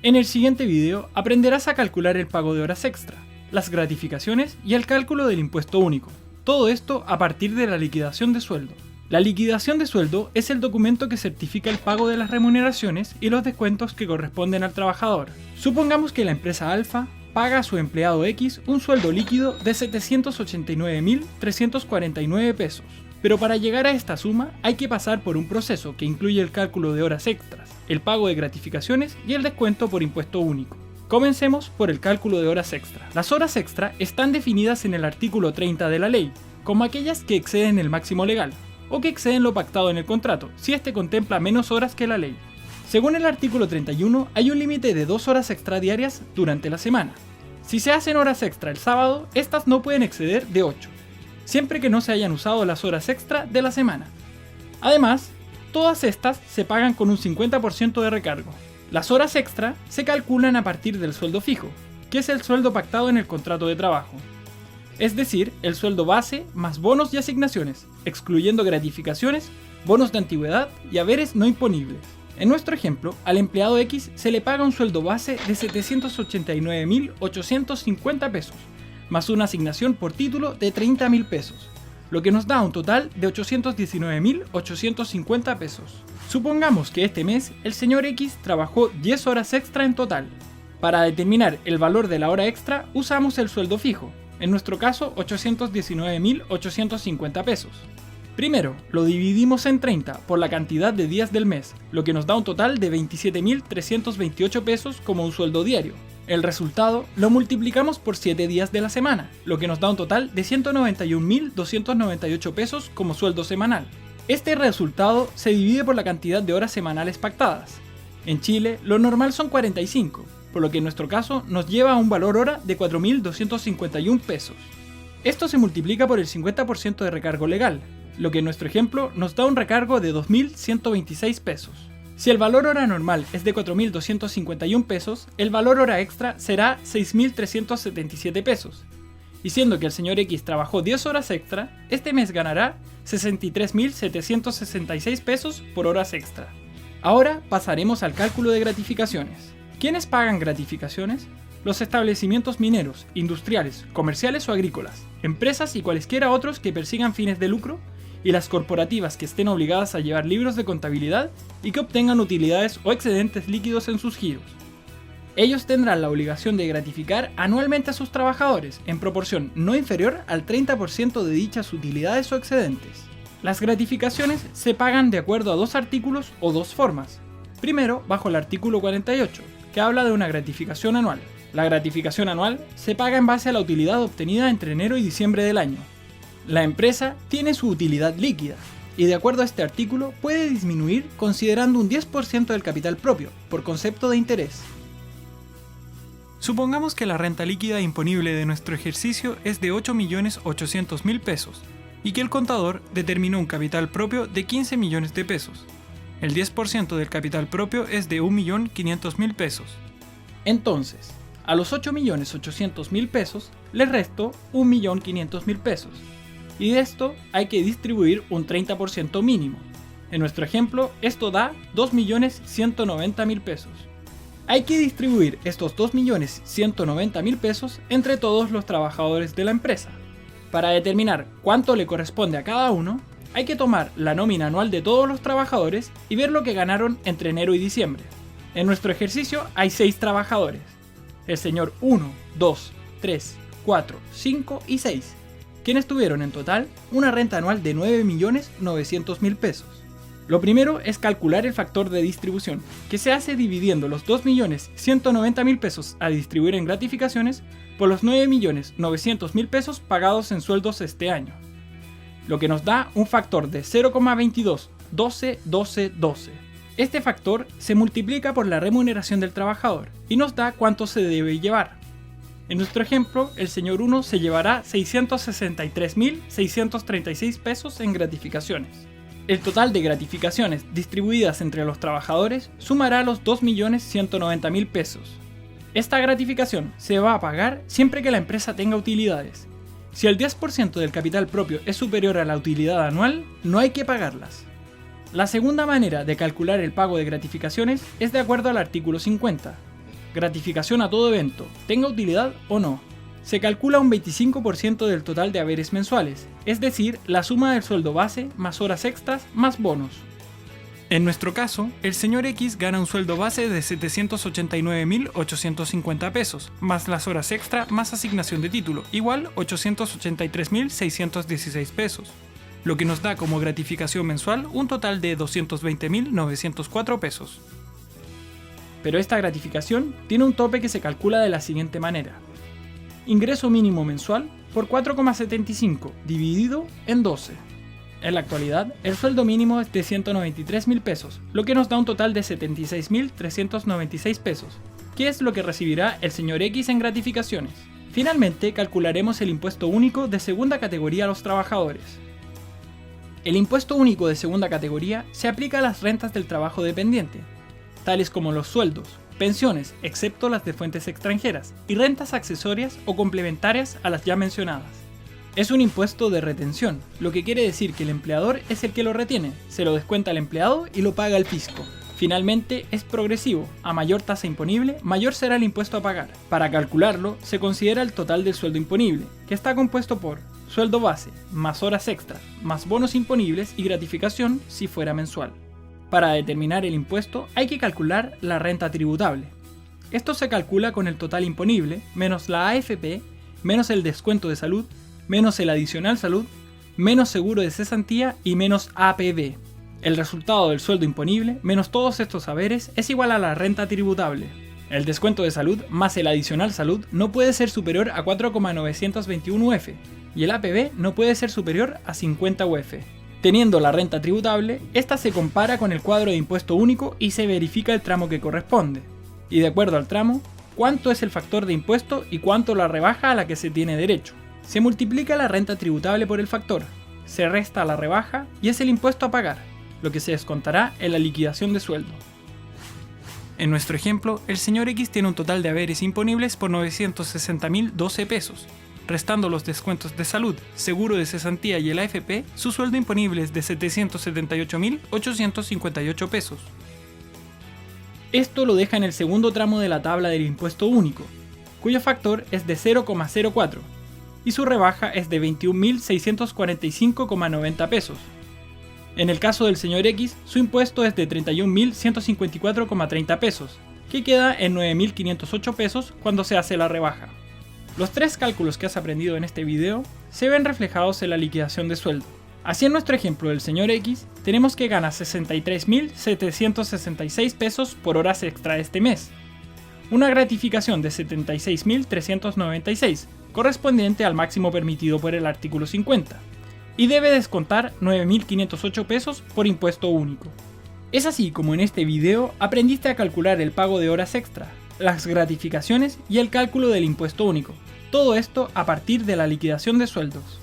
En el siguiente video aprenderás a calcular el pago de horas extra, las gratificaciones y el cálculo del impuesto único. Todo esto a partir de la liquidación de sueldo. La liquidación de sueldo es el documento que certifica el pago de las remuneraciones y los descuentos que corresponden al trabajador. Supongamos que la empresa Alfa paga a su empleado X un sueldo líquido de 789.349 pesos. Pero para llegar a esta suma hay que pasar por un proceso que incluye el cálculo de horas extras, el pago de gratificaciones y el descuento por impuesto único. Comencemos por el cálculo de horas extra. Las horas extra están definidas en el artículo 30 de la ley, como aquellas que exceden el máximo legal, o que exceden lo pactado en el contrato, si este contempla menos horas que la ley. Según el artículo 31, hay un límite de 2 horas extra diarias durante la semana. Si se hacen horas extra el sábado, estas no pueden exceder de 8. Siempre que no se hayan usado las horas extra de la semana. Además, todas estas se pagan con un 50% de recargo. Las horas extra se calculan a partir del sueldo fijo, que es el sueldo pactado en el contrato de trabajo. Es decir, el sueldo base más bonos y asignaciones, excluyendo gratificaciones, bonos de antigüedad y haberes no imponibles. En nuestro ejemplo, al empleado X se le paga un sueldo base de 789.850 pesos, más una asignación por título de 30.000 pesos, lo que nos da un total de 819.850 pesos. Supongamos que este mes el señor X trabajó 10 horas extra en total. Para determinar el valor de la hora extra usamos el sueldo fijo, en nuestro caso 819.850 pesos. Primero, lo dividimos en 30 por la cantidad de días del mes, lo que nos da un total de 27.328 pesos como un sueldo diario. El resultado lo multiplicamos por 7 días de la semana, lo que nos da un total de 191.298 pesos como sueldo semanal. Este resultado se divide por la cantidad de horas semanales pactadas. En Chile, lo normal son 45, por lo que en nuestro caso nos lleva a un valor hora de 4.251 pesos. Esto se multiplica por el 50% de recargo legal, lo que en nuestro ejemplo nos da un recargo de 2.126 pesos. Si el valor hora normal es de 4.251 pesos, el valor hora extra será 6.377 pesos. Y siendo que el señor X trabajó 10 horas extra, este mes ganará 63.766 pesos por horas extra. Ahora pasaremos al cálculo de gratificaciones. ¿Quiénes pagan gratificaciones? Los establecimientos mineros, industriales, comerciales o agrícolas, empresas y cualesquiera otros que persigan fines de lucro, y las corporativas que estén obligadas a llevar libros de contabilidad y que obtengan utilidades o excedentes líquidos en sus giros. Ellos tendrán la obligación de gratificar anualmente a sus trabajadores en proporción no inferior al 30% de dichas utilidades o excedentes. Las gratificaciones se pagan de acuerdo a 2 artículos o 2 formas. Primero, bajo el artículo 48, que habla de una gratificación anual. La gratificación anual se paga en base a la utilidad obtenida entre enero y diciembre del año. La empresa tiene su utilidad líquida y de acuerdo a este artículo puede disminuir considerando un 10% del capital propio, por concepto de interés. Supongamos que la renta líquida imponible de nuestro ejercicio es de 8.800.000 pesos y que el contador determinó un capital propio de 15 millones de pesos. El 10% del capital propio es de 1.500.000 pesos. Entonces, a los 8.800.000 pesos les resto 1.500.000 pesos. Y de esto hay que distribuir un 30% mínimo. En nuestro ejemplo, esto da 2.190.000 pesos. Hay que distribuir estos 2.190.000 pesos entre todos los trabajadores de la empresa. Para determinar cuánto le corresponde a cada uno, hay que tomar la nómina anual de todos los trabajadores y ver lo que ganaron entre enero y diciembre. En nuestro ejercicio hay 6 trabajadores. El señor 1, 2, 3, 4, 5 y 6. Quienes tuvieron en total una renta anual de 9.900.000 pesos. Lo primero es calcular el factor de distribución, que se hace dividiendo los 2.190.000 pesos a distribuir en gratificaciones por los 9.900.000 pesos pagados en sueldos este año, lo que nos da un factor de 0,22, 12, 12, 12. Este factor se multiplica por la remuneración del trabajador y nos da cuánto se debe llevar. En nuestro ejemplo, el señor 1 se llevará 663.636 pesos en gratificaciones. El total de gratificaciones distribuidas entre los trabajadores sumará los 2.190.000 pesos. Esta gratificación se va a pagar siempre que la empresa tenga utilidades. Si el 10% del capital propio es superior a la utilidad anual, no hay que pagarlas. La segunda manera de calcular el pago de gratificaciones es de acuerdo al artículo 50. gratificación a todo evento, tenga utilidad o no. Se calcula un 25% del total de haberes mensuales, es decir, la suma del sueldo base más horas extras más bonos. En nuestro caso, el señor X gana un sueldo base de 789.850 pesos, más las horas extra más asignación de título, igual 883.616 pesos, lo que nos da como gratificación mensual un total de 220.904 pesos. Pero esta gratificación tiene un tope que se calcula de la siguiente manera. Ingreso mínimo mensual por 4,75 dividido en 12. En la actualidad, el sueldo mínimo es de 193.000 pesos, lo que nos da un total de 76.396 pesos, que es lo que recibirá el señor X en gratificaciones. Finalmente, calcularemos el impuesto único de segunda categoría a los trabajadores. El impuesto único de segunda categoría se aplica a las rentas del trabajo dependiente, tales como los sueldos, pensiones, excepto las de fuentes extranjeras, y rentas accesorias o complementarias a las ya mencionadas. Es un impuesto de retención, lo que quiere decir que el empleador es el que lo retiene, se lo descuenta al empleado y lo paga el fisco. Finalmente, es progresivo, a mayor tasa imponible, mayor será el impuesto a pagar. Para calcularlo, se considera el total del sueldo imponible, que está compuesto por sueldo base, más horas extras, más bonos imponibles y gratificación si fuera mensual. Para determinar el impuesto hay que calcular la renta tributable. Esto se calcula con el total imponible, menos la AFP, menos el descuento de salud, menos el adicional salud, menos seguro de cesantía y menos APB. El resultado del sueldo imponible, menos todos estos haberes, es igual a la renta tributable. El descuento de salud más el adicional salud no puede ser superior a 4,921 UF y el APB no puede ser superior a 50 UF. Teniendo la renta tributable, esta se compara con el cuadro de impuesto único y se verifica el tramo que corresponde. Y de acuerdo al tramo, cuánto es el factor de impuesto y cuánto la rebaja a la que se tiene derecho. Se multiplica la renta tributable por el factor, se resta la rebaja y es el impuesto a pagar, lo que se descontará en la liquidación de sueldo. En nuestro ejemplo, el señor X tiene un total de haberes imponibles por 960.012 pesos. Restando los descuentos de salud, seguro de cesantía y el AFP, su sueldo imponible es de 778.858 pesos. Esto lo deja en el segundo tramo de la tabla del impuesto único, cuyo factor es de 0,04 y su rebaja es de 21.645,90 pesos. En el caso del señor X, su impuesto es de 31.154,30 pesos, que queda en 9.508 pesos cuando se hace la rebaja. Los tres cálculos que has aprendido en este video se ven reflejados en la liquidación de sueldo. Así en nuestro ejemplo del señor X, tenemos que gana 63.766 pesos por horas extra este mes, una gratificación de 76.396, correspondiente al máximo permitido por el artículo 50, y debe descontar 9.508 pesos por impuesto único. Es así como en este video aprendiste a calcular el pago de horas extra, las gratificaciones y el cálculo del impuesto único. Todo esto a partir de la liquidación de sueldos.